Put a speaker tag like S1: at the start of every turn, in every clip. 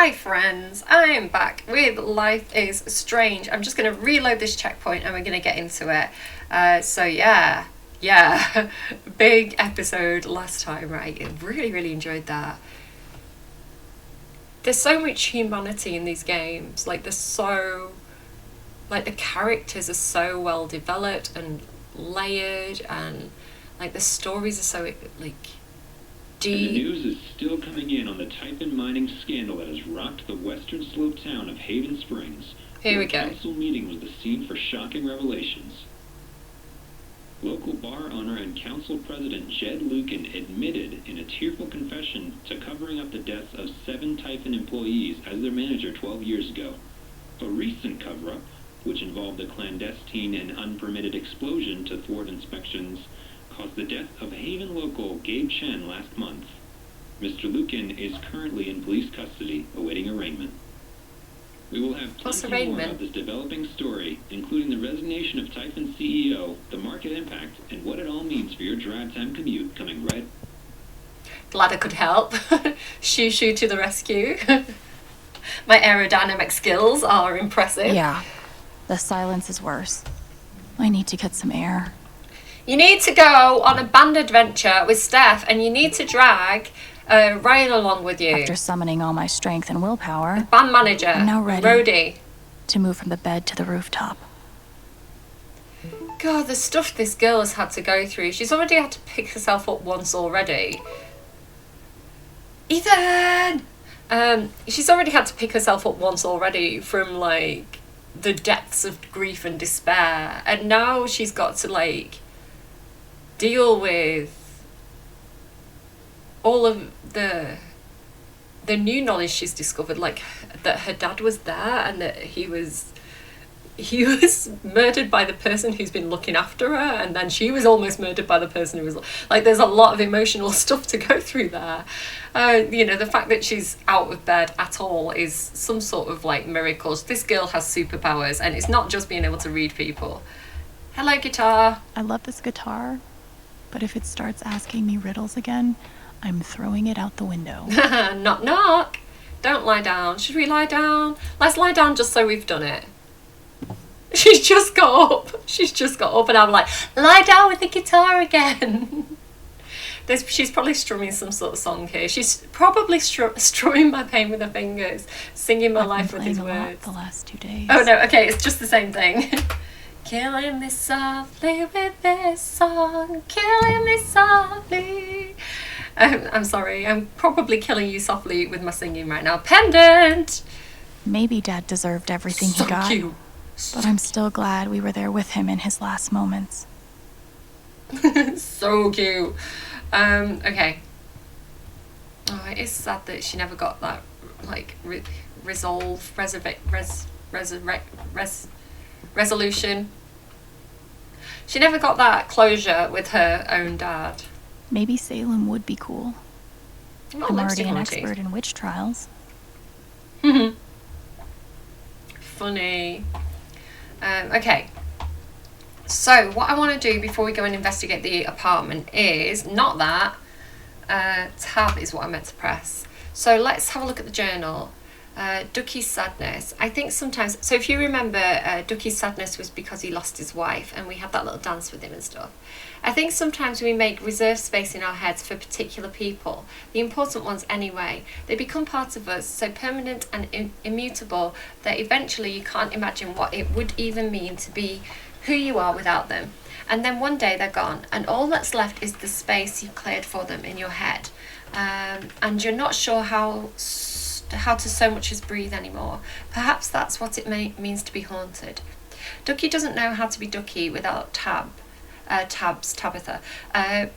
S1: Hi friends, I am back with Life is Strange. I'm just going to reload this checkpoint and we're going to get into it. So yeah, big episode last time, right? I really enjoyed that. There's so much humanity in these games. Like the characters are so well developed and layered, and like the stories are so like deep.
S2: And the news is still coming in on the Typhon mining scandal that has rocked the western slope town of Haven Springs.
S1: Here we go.
S2: A council meeting was the scene for shocking revelations. Local bar owner and council president Jed Lucan admitted in a tearful confession to covering up the deaths of 7 Typhon employees as their manager 12 years ago. A recent cover-up, which involved a clandestine and unpermitted explosion to thwart inspections, caused the death of Haven local Gabe Chen last month. Mr. Lucan is currently in police custody, awaiting arraignment. We will have plenty more about this developing story, including the resignation of Typhon CEO, the market impact, and what it all means for your drive time commute, coming right.
S1: Glad I could help. Shoo to the rescue. My aerodynamic skills are impressive.
S3: Yeah, the silence is worse. I need to get some air.
S1: You need to go on a band adventure with Steph, and you need to drag Ryan along with you.
S3: After summoning all my strength and willpower,
S1: band manager,
S3: I'm now ready
S1: Rhodey,
S3: to move from the bed to the rooftop.
S1: God, the stuff this girl has had to go through. She's already had to pick herself up once already. Ethan! She's already had to pick herself up once already from, like, the depths of grief and despair. And now she's got to, like, deal with all of the new knowledge she's discovered, like that her dad was there and that he was murdered by the person who's been looking after her, and then she was almost murdered by the person who was like, there's a lot of emotional stuff to go through there. The fact that she's out of bed at all is some sort of like miracle. This girl has superpowers, and it's not just being able to read people. Hello, guitar.
S3: I love this guitar, but if it starts asking me riddles again, I'm throwing it out the window.
S1: Knock knock. Don't lie down. Should we lie down? Let's lie down just so we've done it. She's just got up and I'm like, lie down with the guitar again. She's probably strumming some sort of song here. She's probably strumming my pain with her fingers, singing my life with his words.
S3: The last 2 days.
S1: Oh no, okay, it's just the same thing. Killing me softly with this song, killing me softly. I'm sorry, I'm probably killing you softly with my singing right now. Pendant!
S3: Maybe Dad deserved everything he got.
S1: Cute.
S3: But I'm still glad we were there with him in his last moments.
S1: So cute. Okay. Oh, it is sad that she never got that, like, resolution. She never got that closure with her own dad.
S3: Maybe Salem would be cool.
S1: Oh,
S3: I'm already an expert in witch trials.
S1: Funny. Okay. So what I want to do before we go and investigate the apartment is not that. Tab is what I meant to press. So let's have a look at the journal. Ducky's sadness. I think sometimes, so if you remember, Ducky's sadness was because he lost his wife, and we had that little dance with him and stuff. I think sometimes we make reserved space in our heads for particular people, the important ones anyway. They become part of us, so permanent and immutable that eventually you can't imagine what it would even mean to be who you are without them. And then one day they're gone, and all that's left is the space you've cleared for them in your head. And you're not sure how to so much as breathe anymore. Perhaps that's what it means to be haunted. Ducky doesn't know how to be Ducky without Tabitha.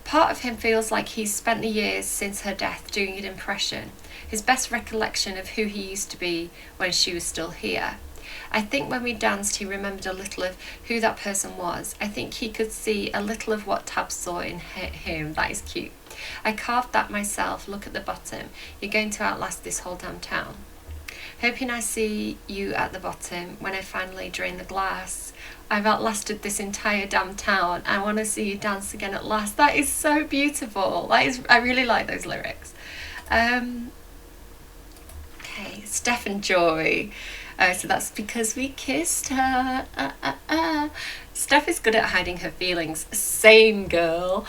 S1: Part of him feels like he's spent the years since her death doing an impression, his best recollection of who he used to be when she was still here. I think when we danced he remembered a little of who that person was. I think he could see a little of what Tab saw in him. That is cute. I carved that myself. Look at the bottom. You're going to outlast this whole damn town. Hoping I see you at the bottom when I finally drain the glass. I've outlasted this entire damn town. I want to see you dance again at last. That is so beautiful. I really like those lyrics. Okay, Steph and Joy. So that's because we kissed her. Steph is good at hiding her feelings. Same girl.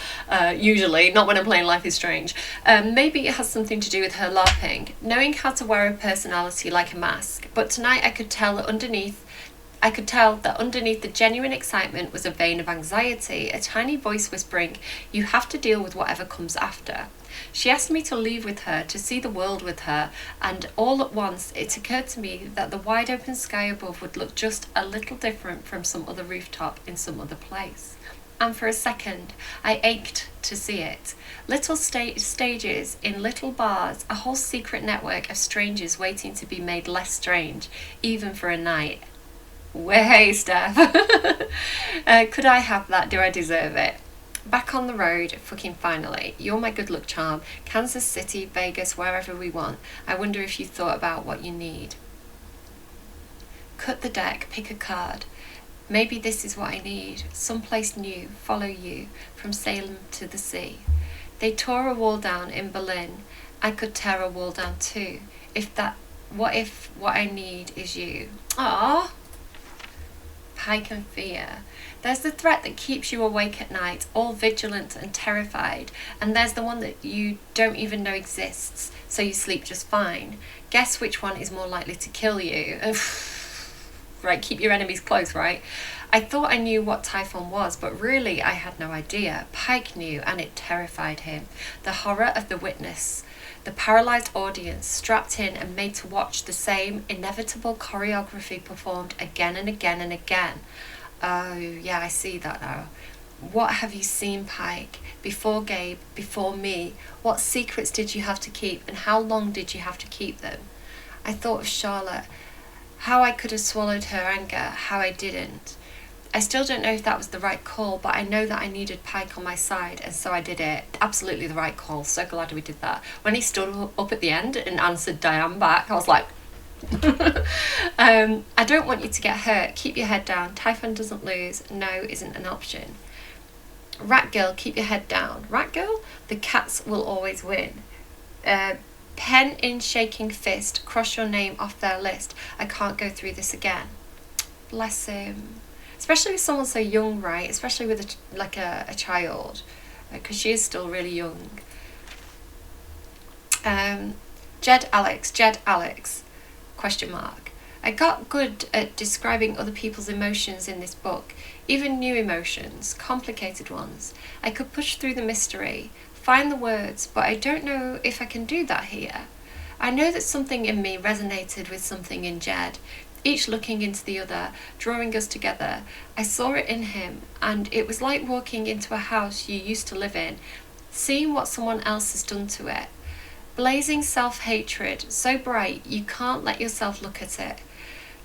S1: Usually, not when I'm playing Life is Strange. Maybe it has something to do with her LARPing, knowing how to wear a personality like a mask. But tonight I could tell that underneath the genuine excitement was a vein of anxiety, a tiny voice whispering, "You have to deal with whatever comes after." She asked me to leave with her, to see the world with her, and all at once it occurred to me that the wide open sky above would look just a little different from some other rooftop in some other place. And for a second, I ached to see it. Little stages in little bars, a whole secret network of strangers waiting to be made less strange, even for a night. Way, Steph. Could I have that? Do I deserve it? Back on the road, fucking finally. You're my good luck charm. Kansas City, Vegas, wherever we want. I wonder if you thought about what you need. Cut the deck, pick a card. Maybe this is what I need. Someplace new, follow you, from Salem to the sea. They tore a wall down in Berlin. I could tear a wall down too. What if what I need is you? Ah. Pike and fear. There's the threat that keeps you awake at night, all vigilant and terrified, and there's the one that you don't even know exists, so you sleep just fine. Guess which one is more likely to kill you? Right, keep your enemies close, right? I thought I knew what Typhon was, but really I had no idea. Pike knew, and it terrified him. The horror of the witness. The paralysed audience, strapped in and made to watch the same inevitable choreography performed again and again and again. Oh, yeah, I see that now. What have you seen, Pike? Before Gabe, before me? What secrets did you have to keep, and how long did you have to keep them? I thought of Charlotte, how I could have swallowed her anger, how I didn't. I still don't know if that was the right call, but I know that I needed Pike on my side, and so I did it. Absolutely the right call. So glad we did that. When he stood up at the end and answered Diane back, I was like, I don't want you to get hurt. Keep your head down. Typhon doesn't lose. No isn't an option. Rat girl, keep your head down. Rat girl? The cats will always win. Pen in shaking fist. Cross your name off their list. I can't go through this again. Bless him. Especially with someone so young, right? Especially with a child, because she is still really young. Jed Alex, question mark. I got good at describing other people's emotions in this book, even new emotions, complicated ones. I could push through the mystery, find the words, but I don't know if I can do that here. I know that something in me resonated with something in Jed, each looking into the other, drawing us together. I saw it in him, and it was like walking into a house you used to live in, seeing what someone else has done to it. Blazing self-hatred, so bright you can't let yourself look at it.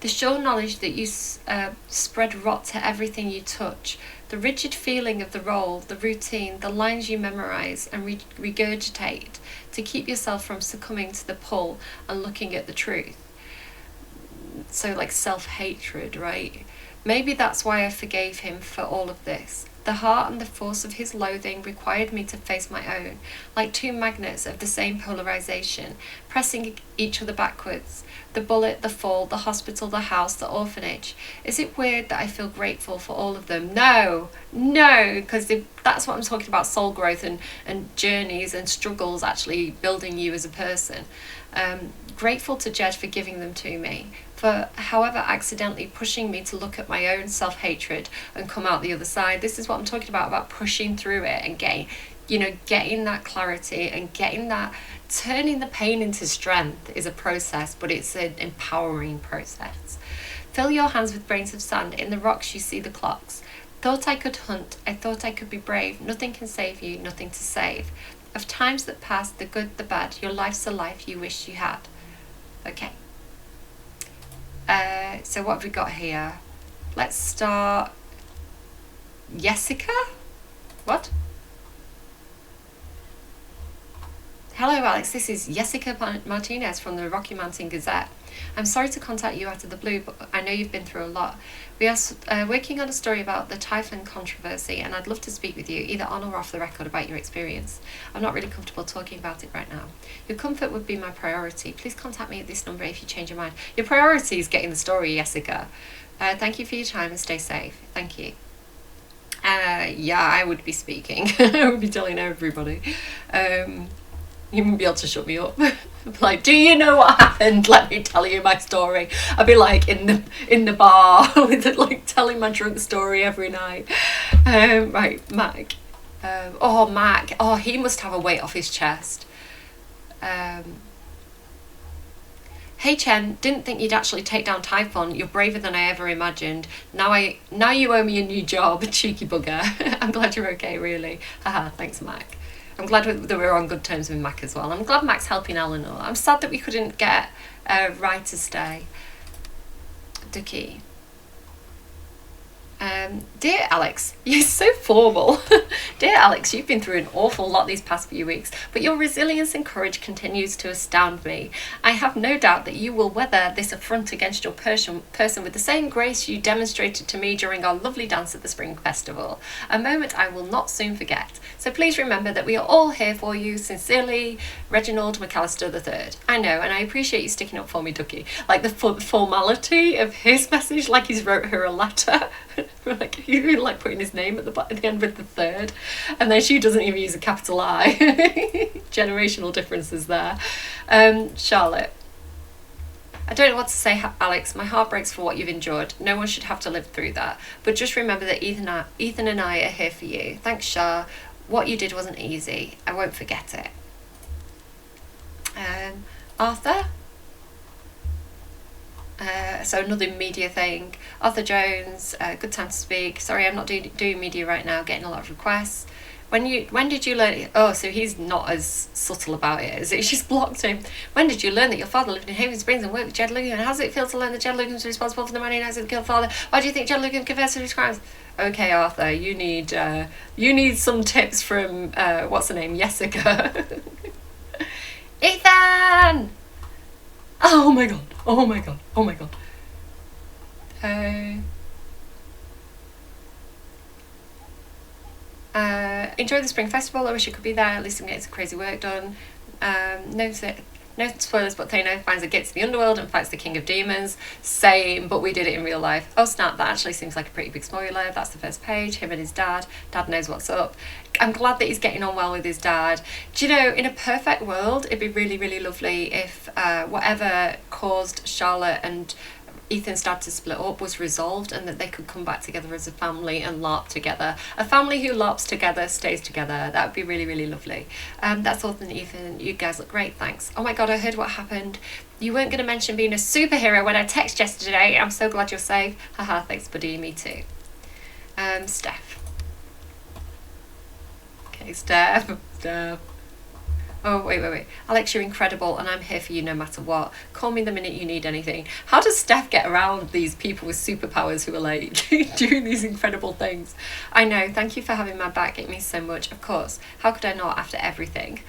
S1: The sure knowledge that you spread rot to everything you touch, the rigid feeling of the role, the routine, the lines you memorize and regurgitate to keep yourself from succumbing to the pull and looking at the truth. So like self-hatred, right? Maybe that's why I forgave him for all of this. The heart and the force of his loathing required me to face my own, like two magnets of the same polarization, pressing each other backwards. The bullet, the fall, the hospital, the house, the orphanage. Is it weird that I feel grateful for all of them? No, because that's what I'm talking about, soul growth and journeys and struggles actually building you as a person. Grateful to Jed for giving them to me, for however accidentally pushing me to look at my own self-hatred and come out the other side. This is what I'm talking about pushing through it and getting that clarity and getting that, turning the pain into strength is a process, but it's an empowering process. Fill your hands with grains of sand. In the rocks you see the clocks. Thought I could hunt, I thought I could be brave. Nothing can save you, nothing to save. Of times that passed, the good, the bad, your life's a life you wish you had. Okay. So what have we got here? Let's start. Jessica? What? Hello, Alex. This is Jessica Martinez from the Rocky Mountain Gazette. I'm sorry to contact you out of the blue, but I know you've been through a lot. We are working on a story about the Typhon controversy, and I'd love to speak with you, either on or off the record, about your experience. I'm not really comfortable talking about it right now. Your comfort would be my priority. Please contact me at this number if you change your mind. Your priority is getting the story, Jessica. Thank you for your time and stay safe. Thank you. Yeah, I would be speaking. I would be telling everybody. You wouldn't be able to shut me up. Like, do you know what happened? Let me tell you my story. I'd be like in the bar with like telling my drunk story every night. Right, Mac. Mac. Oh, he must have a weight off his chest. Hey Chen, didn't think you'd actually take down Typhon. You're braver than I ever imagined. Now you owe me a new job, cheeky bugger. I'm glad you're okay, really. Haha, thanks Mac. I'm glad that we're on good terms with Mac as well. I'm glad Mac's helping Eleanor. I'm sad that we couldn't get Rye to stay. Ducky. Dear Alex, you're so formal. Dear Alex, you've been through an awful lot these past few weeks, but your resilience and courage continues to astound me. I have no doubt that you will weather this affront against your person with the same grace you demonstrated to me during our lovely dance at the Spring Festival, a moment I will not soon forget. So please remember that we are all here for you. Sincerely, Reginald McAllister III. I know, and I appreciate you sticking up for me, Ducky. Like the formality of his message, like he's wrote her a letter. Like he like putting his name at the end with the third, and then she doesn't even use a capital I. Generational differences there. Charlotte. I don't know what to say, Alex. My heart breaks for what you've endured. No one should have to live through that. But just remember that Ethan and I are here for you. Thanks, Char. What you did wasn't easy. I won't forget it. Arthur. So another media thing. Arthur Jones, good time to speak. Sorry, I'm not doing media right now, getting a lot of requests. When did you learn? Oh, so he's not as subtle about it, is it? She's blocked him. When did you learn that your father lived in Haven Springs and worked with Jed Lugan? How does it feel to learn that Jed Lugan was responsible for the man who knows who killed father? Why do you think Jed Lugan confessed to his crimes? Okay, Arthur, you need some tips from what's her name, Jessica. Ethan! Oh my god! Oh my god! Oh my god! Enjoy the Spring Festival. I wish you could be there. At least I'm getting some crazy work done. No spoilers, but Thano finds a gets in the underworld and fights the King of Demons. Same, but we did it in real life. Oh snap, that actually seems like a pretty big spoiler. That's the first page, him and his dad. Dad knows what's up. I'm glad that he's getting on well with his dad. Do you know, in a perfect world, it'd be really, really lovely if whatever caused Charlotte and Ethan's dad to split up was resolved and that they could come back together as a family and LARP together. A family who LARPs together stays together. That would be really, really lovely. That's all from Ethan. You guys look great, thanks. Oh my god, I heard what happened. You weren't going to mention being a superhero when I texted yesterday. I'm so glad you're safe. Haha, thanks buddy, me too. Steph. Okay, Steph. Oh, wait. Alex, you're incredible and I'm here for you no matter what. Call me the minute you need anything. How does Steph get around these people with superpowers who are like doing these incredible things? I know, thank you for having my back. It means so much, of course. How could I not after everything?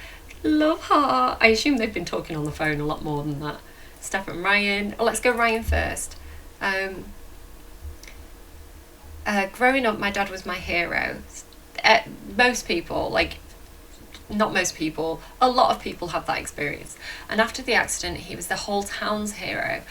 S1: Love her. I assume they've been talking on the phone a lot more than that. Steph and Ryan. Oh, let's go Ryan first. Growing up, my dad was my hero. Most people, like, not most people, a lot of people have that experience. And after the accident, he was the whole town's hero.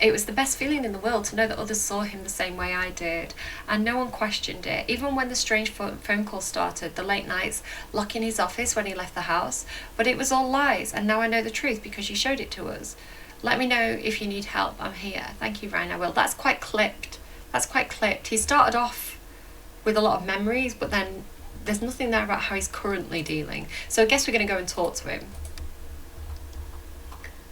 S1: It was the best feeling in the world to know that others saw him the same way I did. And no one questioned it. Even when the strange phone calls started, the late nights, locking his office when he left the house. But it was all lies, and now I know the truth because you showed it to us. Let me know if you need help. I'm here. Thank you, Ryan. I will. That's quite clipped. He started off with a lot of memories, but then there's nothing there about how he's currently dealing. So I guess we're going to go and talk to him.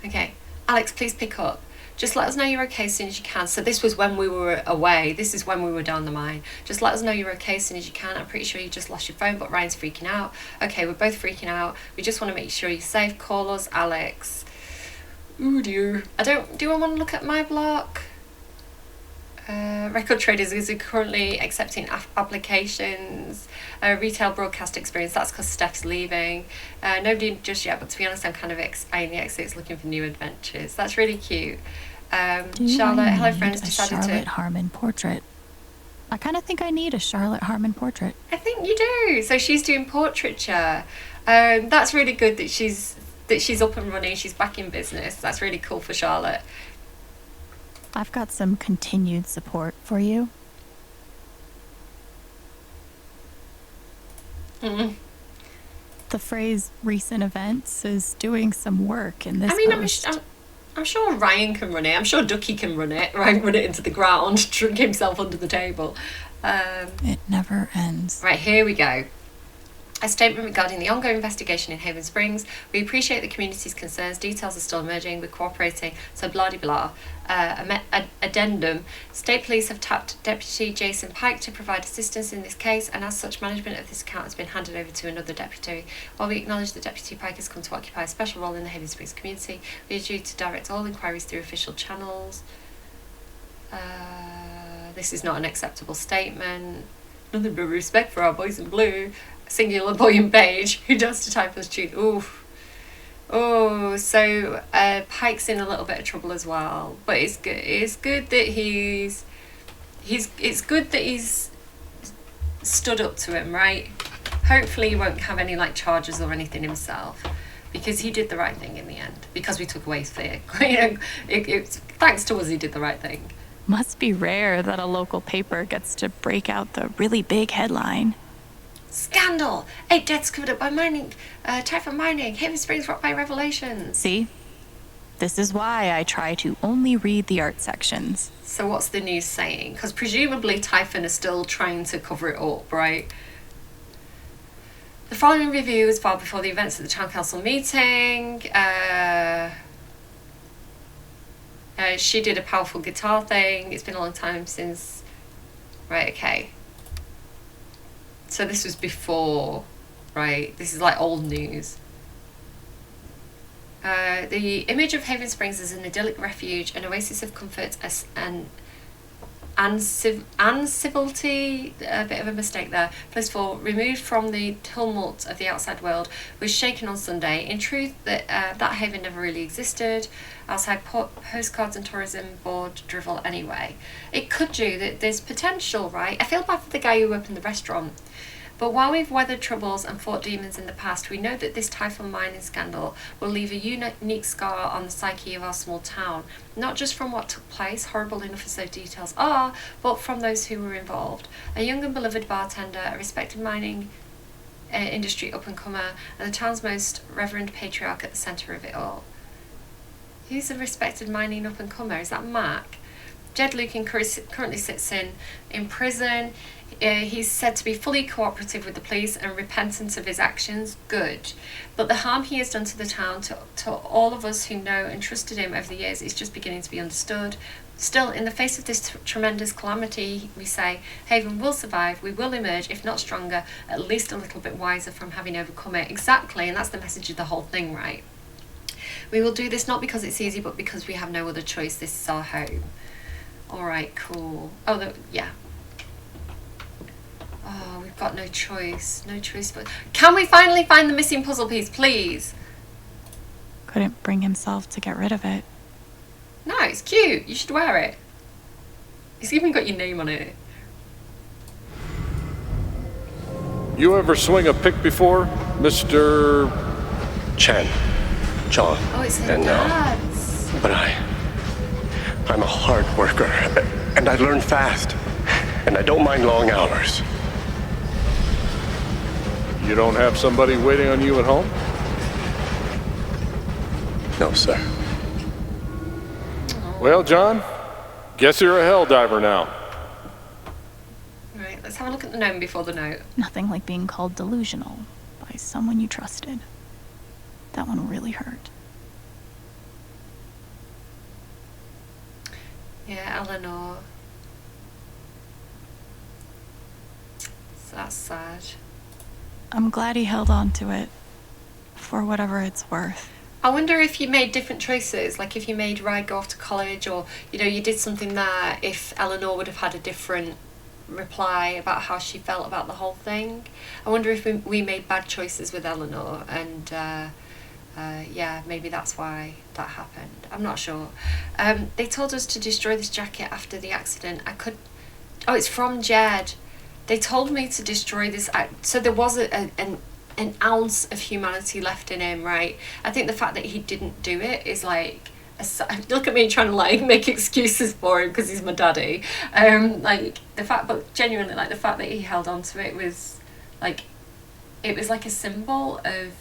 S1: Okay, Alex, please pick up. Just let us know you're okay as soon as you can. So this was when we were away. This is when we were down the mine. Just let us know you're okay as soon as you can. I'm pretty sure you just lost your phone, but Ryan's freaking out. Okay, we're both freaking out. We just want to make sure you're safe. Call us, Alex. Ooh dear. Do I want to look at my block? Record Traders is currently accepting applications. Retail broadcast experience, that's because Steph's leaving. Nobody just yet, but to be honest, I'm kind of eyeing the exits, looking for new adventures. That's really cute. Charlotte, hello friends, decided
S3: Charlotte Harmon portrait. I kind of think I need a Charlotte Harmon portrait.
S1: I think you do. So she's doing portraiture. That's really good that she's up and running. She's back in business. That's really cool for Charlotte.
S3: I've got some continued support for you.
S1: Mm.
S3: The phrase recent events is doing some work in this post.
S1: I'm sure Ryan can run it. I'm sure Ducky can run it. Ryan run it into the ground, drink himself under the table.
S3: It never ends.
S1: Right, here we go. A statement regarding the ongoing investigation in Haven Springs. We appreciate the community's concerns. Details are still emerging. We're cooperating. So blah-de-blah. Addendum. State police have tapped Deputy Jason Pike to provide assistance in this case, and as such, management of this account has been handed over to another deputy. While we acknowledge that Deputy Pike has come to occupy a special role in the Haven Springs community, we are due to direct all inquiries through official channels. This is not an acceptable statement. Nothing but respect for our boys in blue. Singular boy in beige who does to type us tune. Oof. Oh, so Pike's in a little bit of trouble as well, but it's good. It's good that he's good that he's stood up to him, right? Hopefully, he won't have any like charges or anything himself, because he did the right thing in the end. Because we took away his fear, it's thanks to us he did the right thing.
S3: Must be rare that a local paper gets to break out the really big headline.
S1: Scandal! 8 deaths covered up by mining, Typhon mining, Haven Springs rocked by revelations.
S3: See? This is why I try to only read the art sections.
S1: So what's the news saying? Because presumably Typhon is still trying to cover it up, right? The following review was filed before the events at the Town Council meeting. She did a powerful guitar thing. It's been a long time since... Right, okay. So this was before, right? This is like old news. The image of Haven Springs as an idyllic refuge, an oasis of comfort, and civility, a bit of a mistake there, place for removed from the tumult of the outside world, was shaken on Sunday. In truth, that haven never really existed. Outside postcards and tourism board drivel anyway. It could do that. There's potential, right? I feel bad for the guy who opened the restaurant. But while we've weathered troubles and fought demons in the past, we know that this Typhon mining scandal will leave a unique scar on the psyche of our small town. Not just from what took place, horrible enough as those details are, but from those who were involved. A young and beloved bartender, a respected mining industry up-and-comer, and the town's most reverend patriarch at the centre of it all. Who's a respected mining up-and-comer? Is that Mac? Jed Lucan currently sits in prison. He's said to be fully cooperative with the police and repentant of his actions. Good. But the harm he has done to the town, to all of us who know and trusted him over the years, is just beginning to be understood. Still, in the face of this tremendous calamity, we say, Haven will survive, we will emerge, if not stronger, at least a little bit wiser from having overcome it. Exactly, and that's the message of the whole thing, right? We will do this not because it's easy, but because we have no other choice. This is our home. Alright, cool. Oh, yeah. Oh, we've got no choice. No choice but... Can we finally find the missing puzzle piece, please?
S3: Couldn't bring himself to get rid of it.
S1: No, it's cute. You should wear it. It's even got your name on it.
S4: You ever swing a pick before, Mr.
S5: Chen, John,
S1: Oh, it's her
S5: and
S1: dad's.
S5: but I'm a hard worker, and I learn fast, and I don't mind long hours.
S4: You don't have somebody waiting on you at home?
S5: No, sir.
S4: Well, John, guess you're a hell diver now.
S1: Right, let's have a look at the gnome before the note.
S3: Nothing like being called delusional by someone you trusted. That one really hurt.
S1: Yeah, Eleanor. So that's sad.
S3: I'm glad he held on to it, for whatever it's worth.
S1: I wonder if you made different choices, like if you made Rye go off to college, or you did something there, if Eleanor would have had a different reply about how she felt about the whole thing. I wonder if we made bad choices with Eleanor, and yeah, maybe that's why that happened. I'm not sure. They told us to destroy this jacket after the accident. Oh, it's from Jed. They told me to destroy this. So there was an ounce of humanity left in him, right? I think the fact that he didn't do it is like, look at me trying to like make excuses for him because he's my daddy. Like the fact, but genuinely, like the fact that he held on to it was like, it was like a symbol of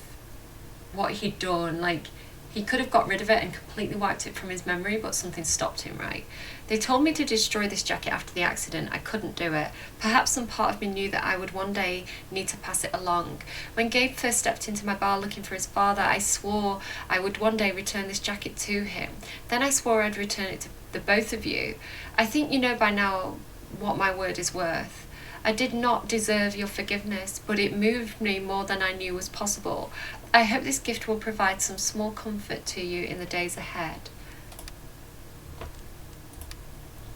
S1: what he'd done. Like he could have got rid of it and completely wiped it from his memory, but something stopped him, right? They told me to destroy this jacket after the accident. I couldn't do it. Perhaps some part of me knew that I would one day need to pass it along. When Gabe first stepped into my bar looking for his father, I swore I would one day return this jacket to him. Then I swore I'd return it to the both of you. I think you know by now what my word is worth. I did not deserve your forgiveness, but it moved me more than I knew was possible. I hope this gift will provide some small comfort to you in the days ahead.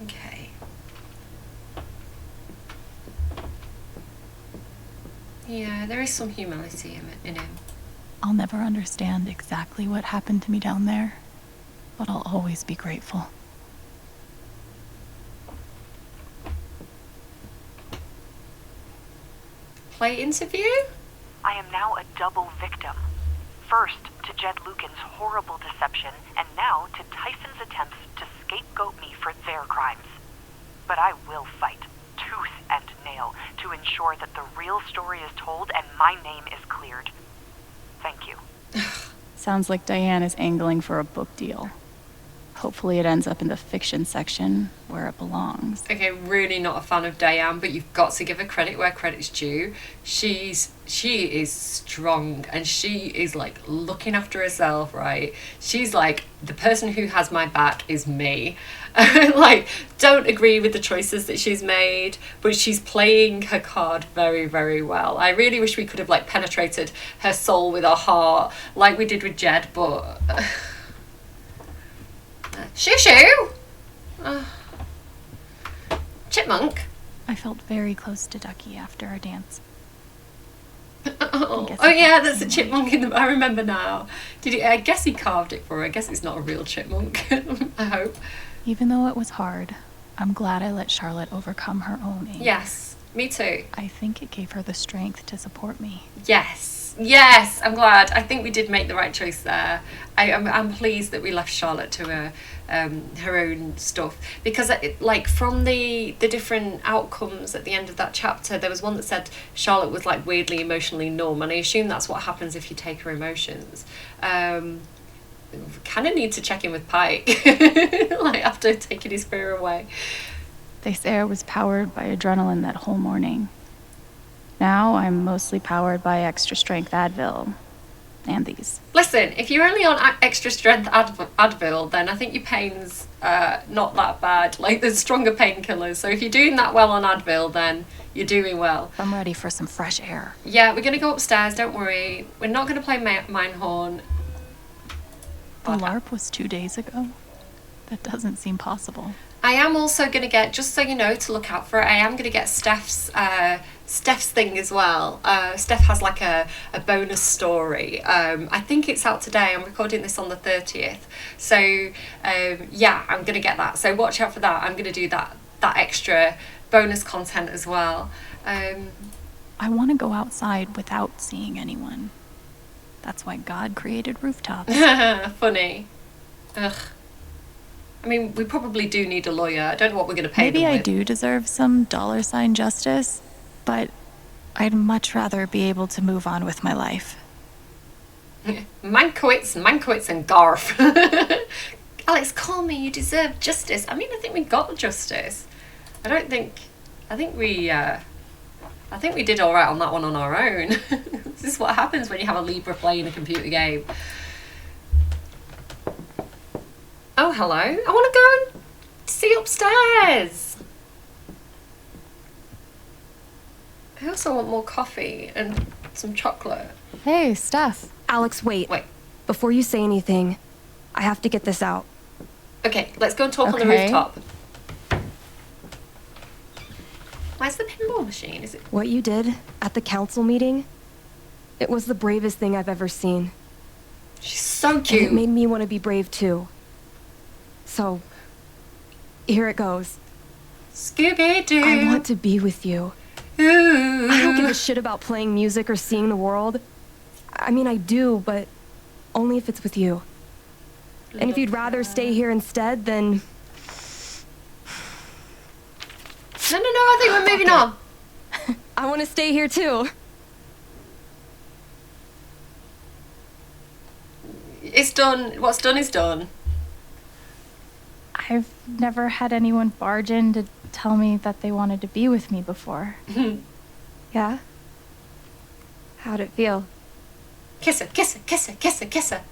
S1: Okay. Yeah, there is some humility in him.
S3: I'll never understand exactly what happened to me down there, but I'll always be grateful.
S1: Play interview?
S6: I am now a double victim. First to Jed Lucan's horrible deception, and now to Tyson's attempts to scapegoat me for their crimes. But I will fight, tooth and nail, to ensure that the real story is told and my name is cleared. Thank you.
S3: Sounds like Diane is angling for a book deal. Hopefully it ends up in the fiction section where it belongs.
S1: Okay, really not a fan of Diane, but you've got to give her credit where credit's due. She is strong, and she is like looking after herself, right? She's like, the person who has my back is me. Like, don't agree with the choices that she's made, but she's playing her card very, very well. I really wish we could have like penetrated her soul with our heart like we did with Jed, but Shoo Shoo! Chipmunk.
S3: I felt very close to Ducky after our dance.
S1: Oh
S3: guess I
S1: yeah,
S3: thought
S1: there's a chipmunk in the. I remember now. Did he? I guess he carved it for her. I guess it's not a real chipmunk. I hope.
S3: Even though it was hard, I'm glad I let Charlotte overcome her own angst.
S1: Yes, me too.
S3: I think it gave her the strength to support me.
S1: Yes, I'm glad. I think we did make the right choice there. I'm pleased that we left Charlotte to her own stuff, because like from the different outcomes at the end of that chapter, there was one that said Charlotte was like weirdly emotionally numb, and I assume that's what happens if you take her emotions. Kind of need to check in with Pike like after taking his fear away.
S3: They say I was powered by adrenaline that whole morning. Now I'm mostly powered by extra strength Advil and these.
S1: Listen, if you're only on extra strength Advil, then I think your pain's not that bad. Like, there's stronger painkillers. So if you're doing that well on Advil, then you're doing well.
S3: I'm ready for some fresh air.
S1: Yeah, we're going to go upstairs, don't worry. We're not going to play Minehorn.
S3: The LARP was 2 days ago? That doesn't seem possible.
S1: I am also going to get, just so you know, to look out for it, I am going to get Steph's thing as well. Steph has like a bonus story. I think it's out today. I'm recording this on the 30th. So yeah, I'm going to get that. So watch out for that. I'm going to do that extra bonus content as well.
S3: I want to go outside without seeing anyone. That's why God created rooftops.
S1: Funny. Ugh. I mean, we probably do need a lawyer. I don't know what we're going to pay
S3: Maybe
S1: them
S3: I
S1: with.
S3: do deserve some $ justice, but I'd much rather be able to move on with my life.
S1: Mankiewicz and Garf. Alex, call me. You deserve justice. I mean, I think we got justice. I think we did all right on that one on our own. This is what happens when you have a Libra playing a computer game. Oh, hello. I want to go and see upstairs. I also want more coffee and some chocolate.
S7: Hey, Steph. Alex, wait.
S1: Wait.
S7: before you say anything, I have to get this out.
S1: Okay, let's go and talk on the
S3: Okay.
S1: rooftop. Where's the pinball machine? Is it?
S7: What you did at the council meeting, it was the bravest thing I've ever seen.
S1: She's so
S7: And it
S1: cute.
S7: made me want to be brave too. So, here it goes.
S1: Scooby-Doo.
S7: I want to be with you.
S1: Ooh.
S7: I don't give a shit about playing music or seeing the world. I mean, I do, but only if it's with you. And if you'd rather stay here instead, then
S1: No, I think we're moving on.
S7: I want to stay here too.
S1: It's done. What's done is done.
S3: I've never had anyone barge in to tell me that they wanted to be with me before.
S7: Yeah? How'd it feel?
S1: Kiss her, kiss her, kiss her, kiss her, kiss her.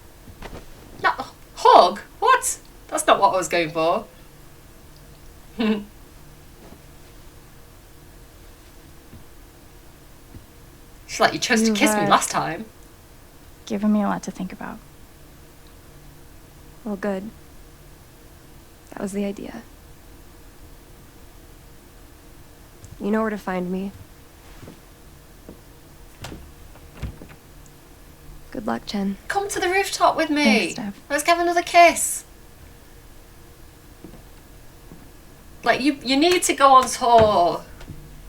S1: No, hug? What? That's not what I was going for. She's like, you chose to
S3: You,
S1: kiss me last time.
S3: Giving me a lot to think about.
S7: Well, good. That was the idea. You know where to find me. Good luck, Chen.
S1: Come to the rooftop with me.
S3: Thanks, Steph.
S1: Let's have another kiss. Like, you need to go on tour.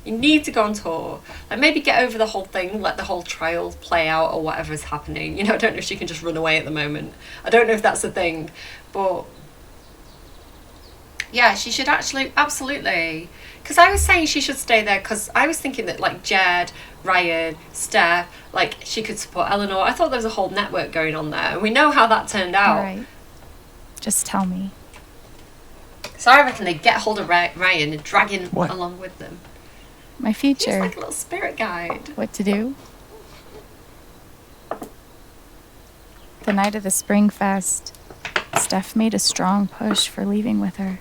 S1: You need to go on tour. Like, maybe get over the whole thing, let the whole trial play out or whatever is happening. You know, I don't know if she can just run away at the moment. I don't know if that's a thing. But, yeah, she should actually, absolutely. Because I was saying she should stay there because I was thinking that, like, Jed, Ryan, Steph, like, she could support Eleanor. I thought there was a whole network going on there. And we know how that turned out.
S3: All right. Just tell me.
S1: So I reckon they get hold of Ryan and drag him
S5: What?
S1: along with them.
S3: My
S1: He's
S3: future.
S1: like a little spirit guide.
S3: What to do? The night of the Spring Fest, Steph made a strong push for leaving with her.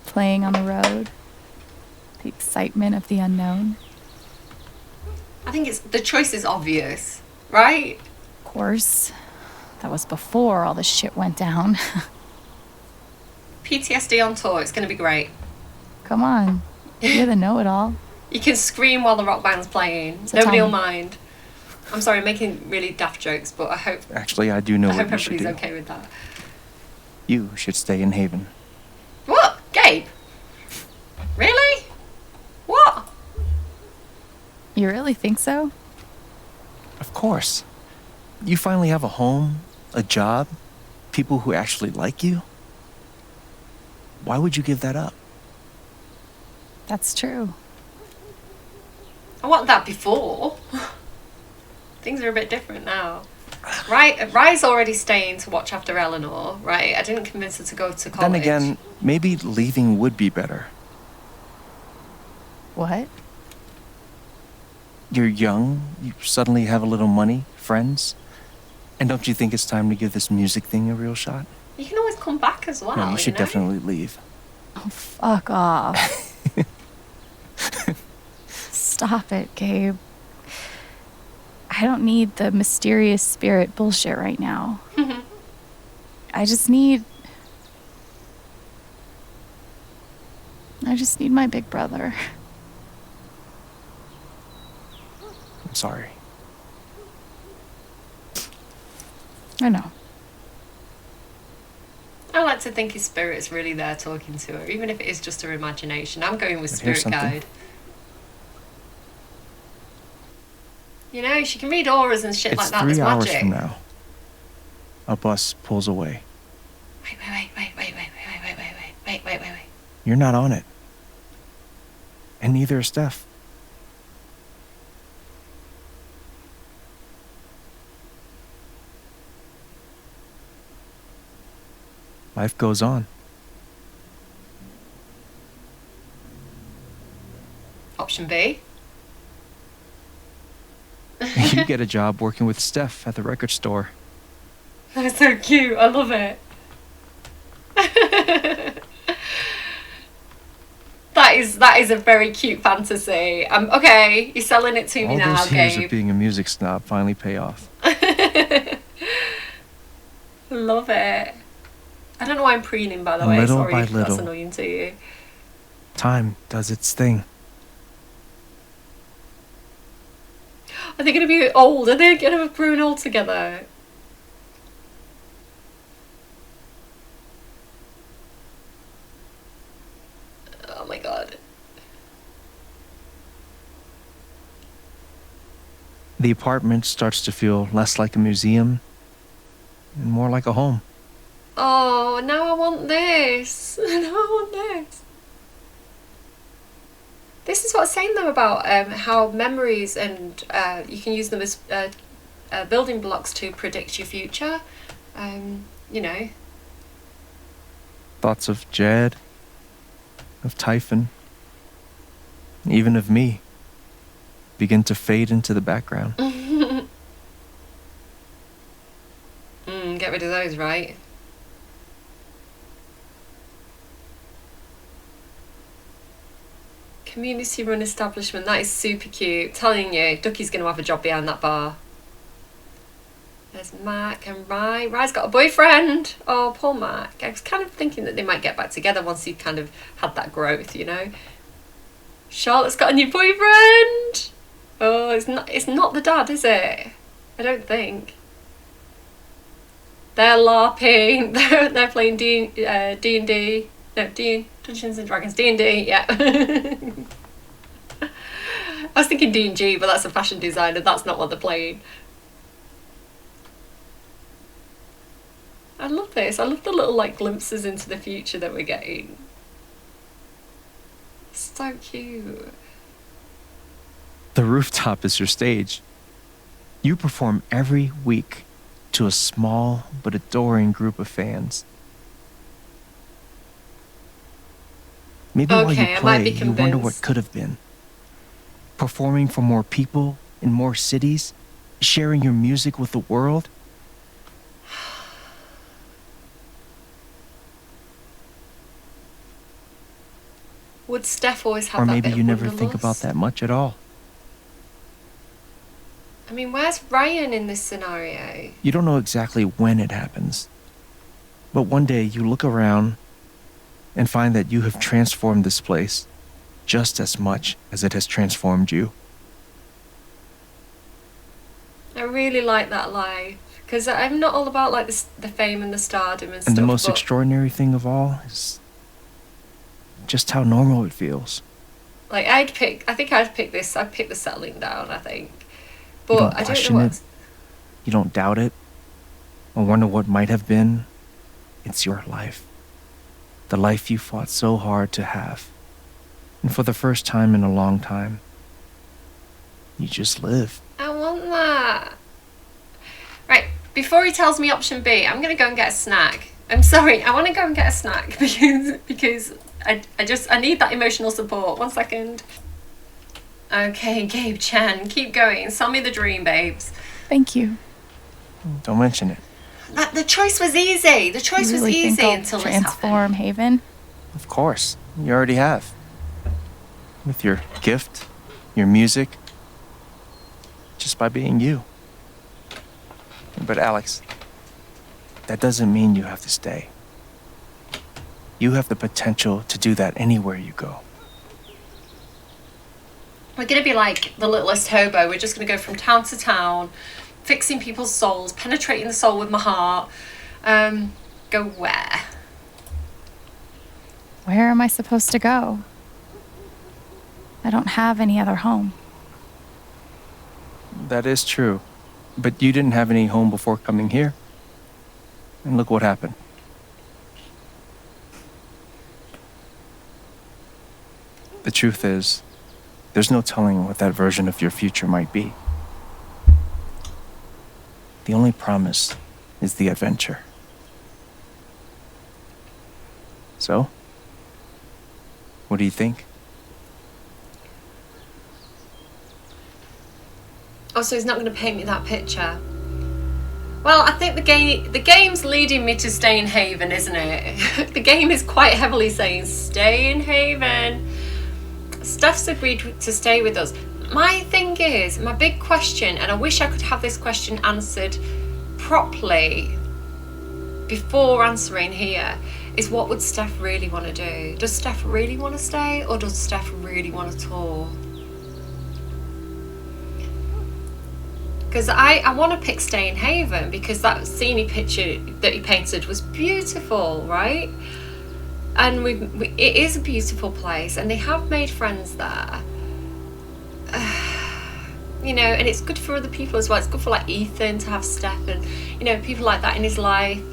S3: Playing on the road, the excitement of the unknown.
S1: I think it's the choice is obvious, right?
S3: Of course, that was before all the shit went down.
S1: PTSD on tour. It's going to be great.
S3: Come on, you're the know-it-all.
S1: You can scream while the rock band's playing.
S3: So
S1: Nobody
S3: tell
S1: will
S3: me.
S1: mind. I'm sorry, I'm making really daft jokes, but I hope
S5: Actually, I do know
S1: I
S5: what
S1: hope
S5: you should
S1: everybody's
S5: do.
S1: okay with that.
S5: You should stay in Haven.
S1: What? Gabe? Really? What?
S3: You really think so?
S5: Of course. You finally have a home, a job, people who actually like you. Why would you give that up?
S3: That's true.
S1: I want that before. Things are a bit different now. Right, Rye's already staying to watch after Eleanor, right? I didn't convince her to go to college.
S5: Then again, maybe leaving would be better.
S3: What?
S5: You're young, you suddenly have a little money, friends. And don't you think it's time to give this music thing a real shot?
S1: You can always come back as well.
S5: No, you should
S1: know?
S5: definitely leave.
S3: Oh, fuck off. Stop it, Gabe. I don't need the mysterious spirit bullshit right now. I just need my big brother.
S5: I'm sorry.
S3: I know.
S1: I like to think his spirit's really there talking to her, even if it is just her imagination. I'm going with
S5: But here's
S1: spirit
S5: something.
S1: guide. You know, she can read auras and shit
S5: It's
S1: like that.
S5: 3
S1: There's
S5: hours
S1: magic.
S5: from now. A bus pulls away.
S1: Wait.
S5: You're not on it. And neither is Steph. Life goes on.
S1: Option B.
S5: You get a job working with Steph at the record store.
S1: That's so cute. I love it. That is a very cute fantasy. Okay, you're selling it to me
S5: All
S1: now,
S5: those years
S1: Gabe.
S5: of being a music snob finally pay off.
S1: Love it. I don't know why I'm preening, by the way.
S5: Little
S1: Sorry
S5: by
S1: if that's
S5: little.
S1: annoying to you.
S5: Time does its thing.
S1: Are they going to be old? Are they going to have grown old together? Oh my god.
S5: The apartment starts to feel less like a museum and more like a home.
S1: Oh, now I want this. Now I want this. This is what I was saying though about how memories and you can use them as building blocks to predict your future. You know.
S5: Thoughts of Jed, of Typhon, even of me, begin to fade into the background.
S1: Get rid of those, right? Community run establishment, that is super cute. Telling you, Ducky's going to have a job behind that bar. There's Mac and Rye. Rye's got a boyfriend. Oh, poor Mac. I was kind of thinking that they might get back together once he kind of had that growth, you know. Charlotte's got a new boyfriend. Oh, it's not the dad, is it? I don't think. They're LARPing. They're playing D&D. No, Dungeons and Dragons. D&D, yeah. I was thinking D&G, but that's a fashion designer. That's not what they're playing. I love this. I love the little like glimpses into the future that we're getting. So cute.
S5: The rooftop is your stage. You perform every week to a small but adoring group of fans. Maybe while
S1: Okay,
S5: you
S1: I might be
S5: play, you wonder what
S1: convinced.
S5: could have been. Performing for more people in more cities, sharing your music with the world.
S1: Would Steph always have
S5: Or
S1: that
S5: maybe
S1: bit
S5: you
S1: of
S5: never think about
S1: wanderlust?
S5: that much at all.
S1: I mean, where's Ryan in this scenario?
S5: You don't know exactly when it happens. But one day you look around and find that you have transformed this place just as much as it has transformed you.
S1: I really like that life because I'm not all about like the fame and the stardom and stuff.
S5: And the most
S1: but,
S5: extraordinary thing of all is just how normal it feels.
S1: like I think I'd pick this. I'd pick the settling down. I think,
S5: You
S1: but
S5: don't
S1: I don't
S5: question
S1: know
S5: it.
S1: what.
S5: You don't doubt it or wonder what might have been. It's your life. The life you fought so hard to have. And for the first time in a long time, you just live.
S1: I want that. Right, before he tells me option B, I'm gonna go and get a snack. I'm sorry, I want to go and get a snack because I need that emotional support. 1 second. Okay, Gabe Chan, keep going. Sell me the dream, babes.
S3: Thank you.
S5: Don't mention it.
S1: The choice was easy. The choice
S3: You
S1: was
S3: really
S1: easy
S3: think I'll
S1: until this happened.
S3: transform Haven?
S5: Of course, you already have. With your gift, your music, just by being you. But Alex, that doesn't mean you have to stay. You have the potential to do that anywhere you go.
S1: We're gonna be like the littlest hobo. We're just gonna go from town to town, fixing people's souls, penetrating the soul with my heart. Go where?
S3: Where am I supposed to go? I don't have any other home.
S5: That is true. But you didn't have any home before coming here. And look what happened. The truth is, there's no telling what that version of your future might be. The only promise is the adventure. So, what do you think?
S1: Oh, so he's not going to paint me that picture. Well, I think the game's leading me to stay in Haven, isn't it? The game is quite heavily saying stay in Haven. Steph's agreed to stay with us. My thing is, my big question, and I wish I could have this question answered properly, before answering here, is what would Steph really want to do? Does Steph really want to stay, or does Steph really want to tour? Because I want to pick Stay in Haven, because that scenery picture that he painted was beautiful, right? And it is a beautiful place, and they have made friends there. You know, and it's good for other people as well. It's good for like Ethan to have Steph and, you know, people like that in his life.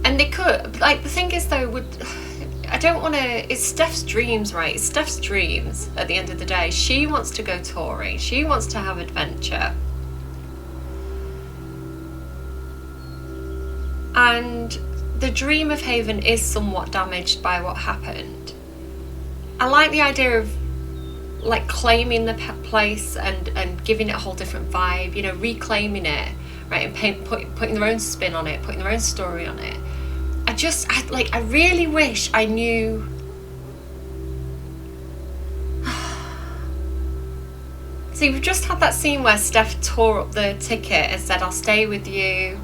S1: And they could, like, the thing is though, I don't want to, it's Steph's dreams, right? It's Steph's dreams at the end of the day. She wants to go touring. She wants to have adventure. And the dream of Haven is somewhat damaged by what happened. I like the idea of like claiming the place and giving it a whole different vibe, you know, reclaiming it, right? And putting their own spin on it, putting their own story on it. I really wish I knew. See, we've just had that scene where Steph tore up the ticket and said, I'll stay with you.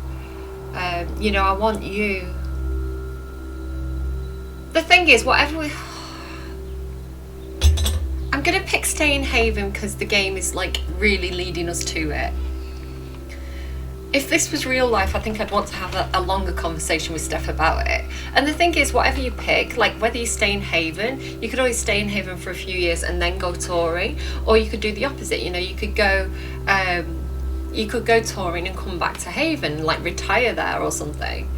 S1: You know, I want you. The thing is, whatever we... I'm going to pick Stay in Haven because the game is like really leading us to it. If this was real life, I think I'd want to have a longer conversation with Steph about it. And the thing is, whatever you pick, like whether you stay in Haven, you could always stay in Haven for a few years and then go touring, or you could do the opposite. You know, you could go touring and come back to Haven, like retire there or something.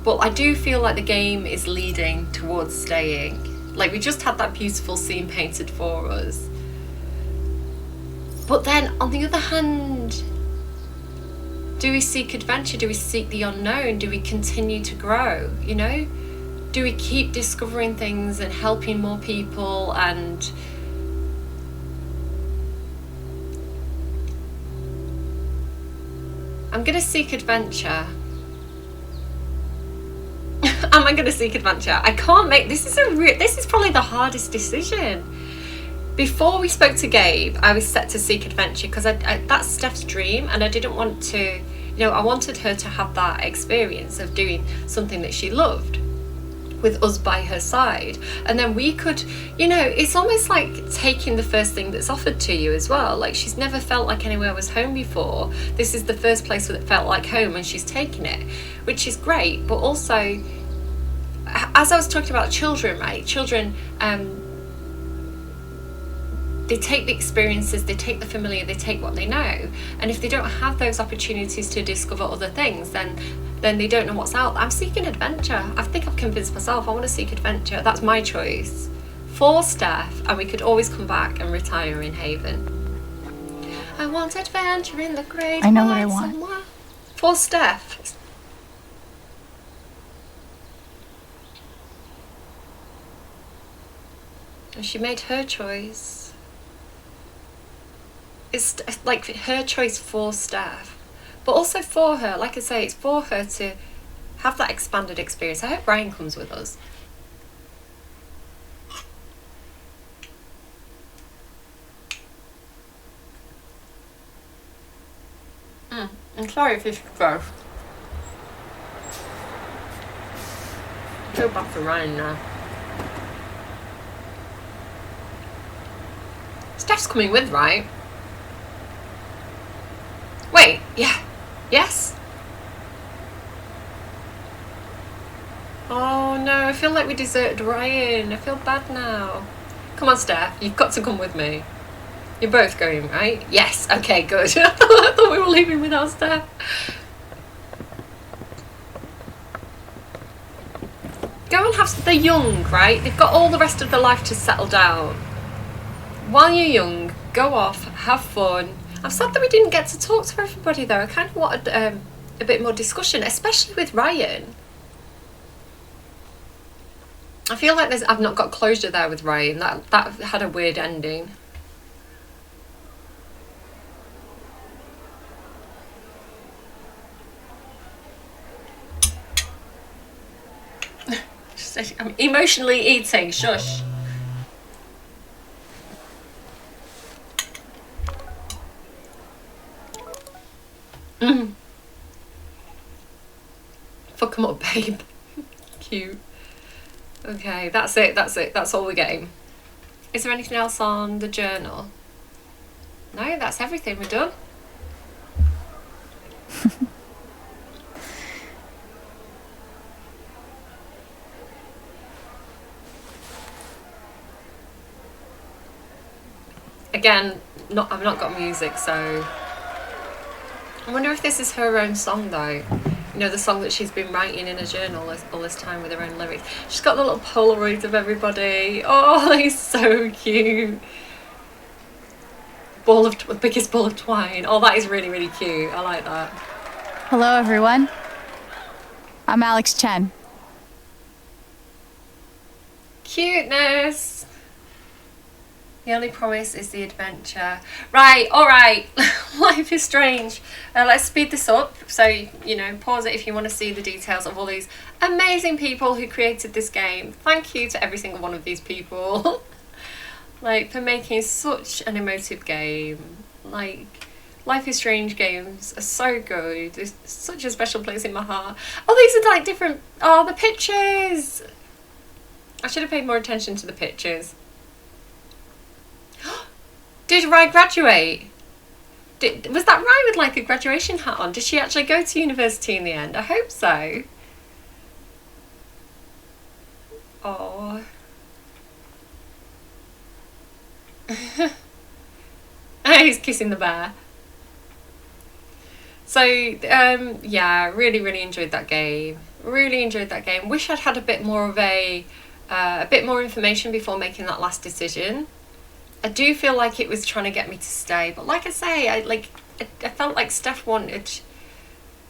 S1: But I do feel like the game is leading towards staying. Like we just had that beautiful scene painted for us. But then on the other hand, do we seek adventure? Do we seek the unknown? Do we continue to grow? You know? Do we keep discovering things and helping more people? And I'm going to seek adventure. Am I going to seek adventure? I can't make... This is probably the hardest decision. Before we spoke to Gabe, I was set to seek adventure because that's Steph's dream, and I didn't want to... You know, I wanted her to have that experience of doing something that she loved with us by her side. And then we could... You know, it's almost like taking the first thing that's offered to you as well. Like, she's never felt like anywhere was home before. This is the first place that felt like home, and she's taken it, which is great. But also... As I was talking about children, right? Children, they take the experiences, they take the familiar, they take what they know. And if they don't have those opportunities to discover other things, then they don't know what's out there. I'm seeking adventure. I think I've convinced myself I want to seek adventure. That's my choice. For Steph, and we could always come back and retire in Haven. I want adventure in the great...
S3: I know what I want.
S1: Somewhere. For Steph. And she made her choice. It's like her choice for Steph, but also for her. Like I say, it's for her to have that expanded experience. I hope Ryan comes with us. I'm sorry if this is gross. I feel bad for Ryan now. Steph's coming with, right? Wait, yeah. Yes? Oh no, I feel like we deserted Ryan. I feel bad now. Come on, Steph, you've got to come with me. You're both going, right? Yes, okay, good. I thought we were leaving without Steph. Go and have... They're young, right? They've got all the rest of their life to settle down. While you're young, go off, have fun. I'm sad that we didn't get to talk to everybody though. I kind of wanted a bit more discussion, especially with Ryan. I feel like I've not got closure there with Ryan. That had a weird ending. I'm emotionally eating, shush. Fuck 'em up, babe. Cute. Okay, that's it. That's all we're getting. Is there anything else on the journal? No, that's everything. We're done. Again, I've not got music, so I wonder if this is her own song though. You know, the song that she's been writing in a journal all this time with her own lyrics. She's got the little Polaroids of everybody. Oh, he's so cute. Biggest ball of twine. Oh, that is really, really cute. I like that.
S3: Hello, everyone. I'm Alex Chen.
S1: Cuteness. The only promise is the adventure. Right, alright. Life is Strange. Let's speed this up. So, you know, pause it if you want to see the details of all these amazing people who created this game. Thank you to every single one of these people. Like, for making such an emotive game. Like, Life is Strange games are so good. There's such a special place in my heart. Oh, these are like different... Oh, the pictures! I should have paid more attention to the pictures. Did Rye graduate? Was that Rye with like a graduation hat on? Did she actually go to university in the end? I hope so. Oh. He's kissing the bear. So, yeah, really, really enjoyed that game. Really enjoyed that game. Wish I'd had a bit more of a bit more information before making that last decision. I do feel like it was trying to get me to stay, but like I say, I felt like Steph wanted...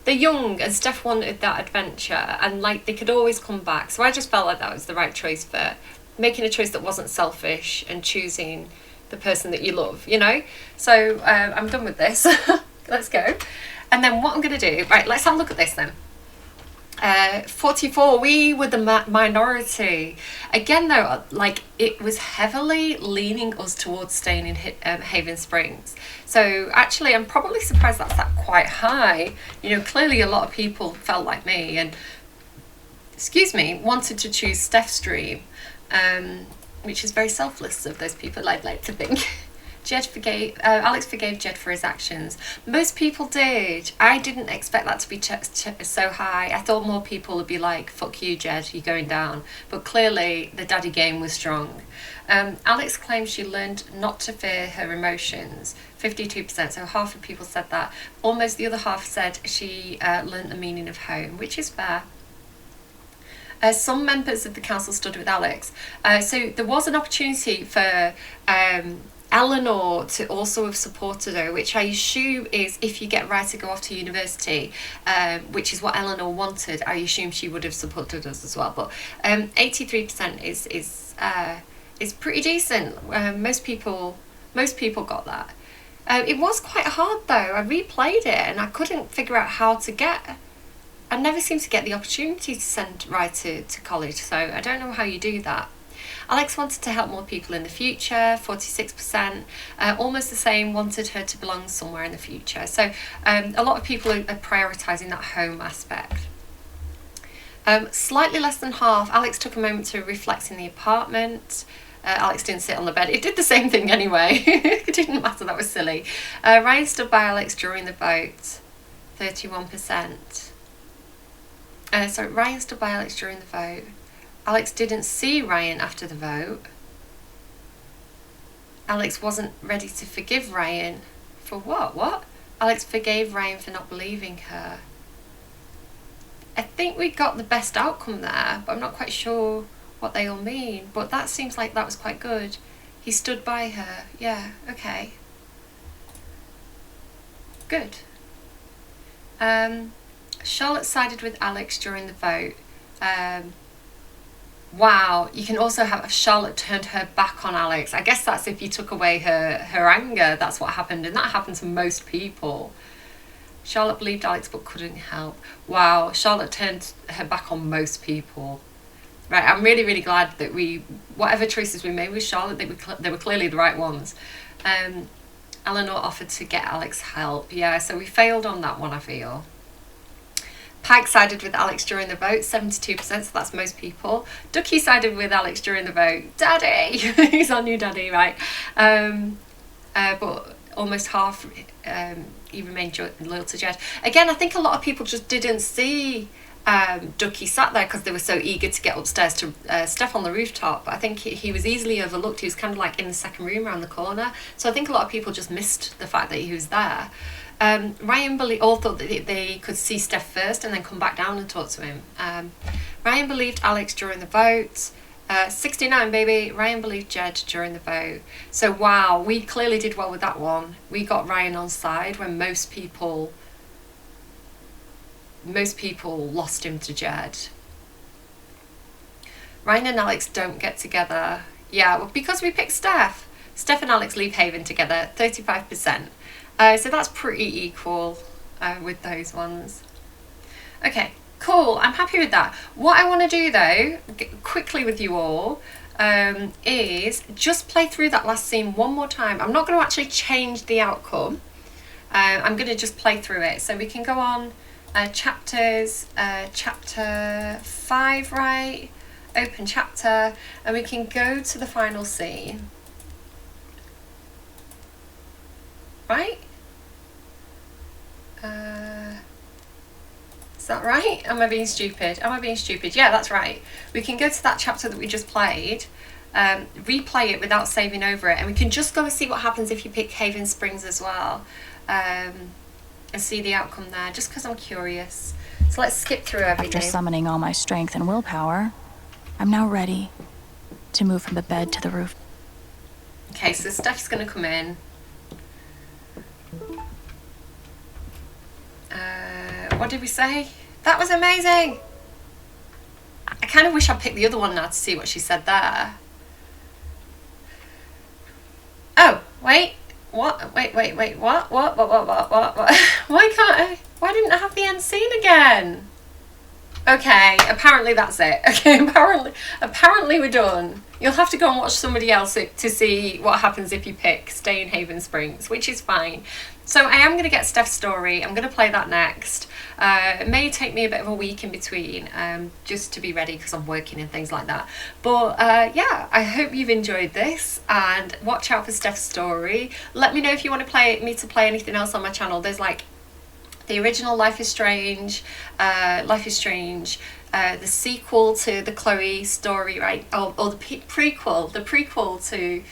S1: They're young, and Steph wanted that adventure, and like they could always come back. So I just felt like that was the right choice for making a choice that wasn't selfish and choosing the person that you love, you know? So I'm done with this. Let's go. And then what I'm going to do... Right, let's have a look at this then. 44, we were the minority. Again though, like it was heavily leaning us towards staying in Haven Springs. So actually I'm probably surprised that's that quite high. You know, clearly a lot of people felt like me and, excuse me, wanted to choose Steph's dream, which is very selfless of those people, I'd like to think. Alex forgave Jed for his actions. Most people did. I didn't expect that to be so high. I thought more people would be like, fuck you, Jed, you're going down. But clearly the daddy game was strong. Alex claims she learned not to fear her emotions. 52%, so half of people said that. Almost the other half said she learned the meaning of home, which is fair. Some members of the council stood with Alex. So there was an opportunity for... Eleanor to also have supported her, which I assume is if you get Rye to go off to university, which is what Eleanor wanted, I assume she would have supported us as well. But 83% is pretty decent. Most people got that. It was quite hard though. I replayed it and I couldn't figure out how to get... I never seem to get the opportunity to send Rye to college, so I don't know how you do that. Alex wanted to help more people in the future, 46%. Almost the same, wanted her to belong somewhere in the future. So a lot of people are prioritising that home aspect. Slightly less than half, Alex took a moment to reflect in the apartment. Alex didn't sit on the bed. It did the same thing anyway. It didn't matter, that was silly. Ryan stood by Alex during the vote, 31%. So Ryan stood by Alex during the vote. Alex didn't see Ryan after the vote. Alex wasn't ready to forgive Ryan for what? What? Alex forgave Ryan for not believing her. I think we got the best outcome there, but I'm not quite sure what they all mean. But that seems like that was quite good. He stood by her. Yeah, okay. Good. Charlotte sided with Alex during the vote. Wow, you can also have Charlotte turned her back on Alex. I guess that's if you took away her anger, that's what happened, and that happened to most people. Charlotte believed Alex but couldn't help. Wow, Charlotte turned her back on most people. Right, I'm really, really glad that whatever choices we made with Charlotte, they were clearly the right ones. Eleanor offered to get Alex help. Yeah, so we failed on that one, I feel. Pike sided with Alex during the vote, 72%, so that's most people. Ducky sided with Alex during the vote. Daddy! He's our new daddy, right? But almost half, he remained loyal to Jed. Again, I think a lot of people just didn't see Ducky sat there because they were so eager to get upstairs to Steph on the rooftop. I think he was easily overlooked. He was kind of like in the second room around the corner. So I think a lot of people just missed the fact that he was there. Ryan all thought that they could see Steph first and then come back down and talk to him. Ryan believed Alex during the vote. 69, baby. Ryan believed Jed during the vote. So wow, we clearly did well with that one. We got Ryan on side when most people lost him to Jed. Ryan and Alex don't get together. Yeah, well, because we picked Steph. Steph and Alex leave Haven together, 35%. So that's pretty equal with those ones. Okay, cool. I'm happy with that. What I want to do though, quickly with you all, is just play through that last scene one more time. I'm not going to actually change the outcome. I'm going to just play through it. So we can go on chapters, chapter 5, right? Open chapter, and we can go to the final scene. Right? Is that right? Am I being stupid? Yeah, that's right. We can go to that chapter that we just played, replay it without saving over it, and we can just go and see what happens if you pick Haven Springs as well, and see the outcome there, just because I'm curious. So let's skip through everything.
S3: After summoning all my strength and willpower, I'm now ready to move from the bed to the roof.
S1: Okay, so Steph's going to come in. What did we say? That was amazing. I kind of wish I'd picked the other one now to see what she said there. Oh, wait. What? Wait. What? Why can't I? Why didn't I have the end scene again? Okay, apparently that's it. Okay, apparently we're done. You'll have to go and watch somebody else to see what happens if you pick Stay in Haven Springs, which is fine. So I am going to get Steph's story. I'm going to play that next. It may take me a bit of a week in between, just to be ready because I'm working and things like that. But yeah, I hope you've enjoyed this, and watch out for Steph's story. Let me know if you want to play anything else on my channel. There's like the original Life is Strange, the sequel to the Chloe story, right? Or the prequel to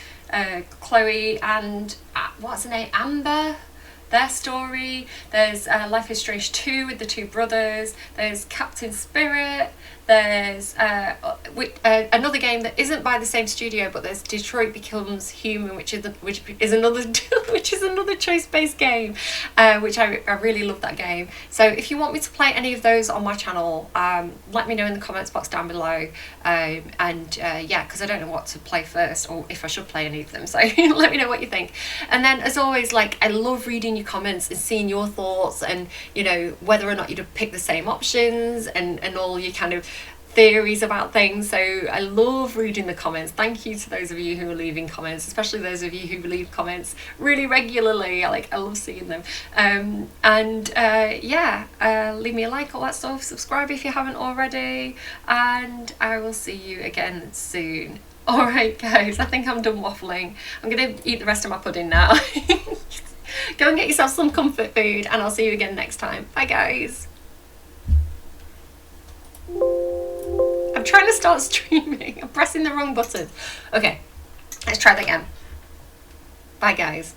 S1: Chloe and what's her name, Amber, their story. There's Life is Strange 2 with the two brothers. There's Captain Spirit. There's another game that isn't by the same studio, but there's Detroit Becomes Human, which is another choice-based game, which I really love that game. So if you want me to play any of those on my channel, let me know in the comments box down below. Yeah, because I don't know what to play first, or if I should play any of them. So let me know what you think. And then, as always, like, I love reading your comments and seeing your thoughts, and you know, whether or not you'd have picked the same options, and all your kind of theories about things. So I love reading the comments. Thank you to those of you who are leaving comments, especially those of you who leave comments really regularly. I love seeing them. Yeah, leave me a like, all that stuff. Subscribe if you haven't already, and I will see you again soon. Alright guys, I think I'm done waffling. I'm gonna eat the rest of my pudding now. Go and get yourself some comfort food, and I'll see you again next time. Bye guys. I'm trying to start streaming. I'm pressing the wrong button. Okay, let's try that again. Bye guys.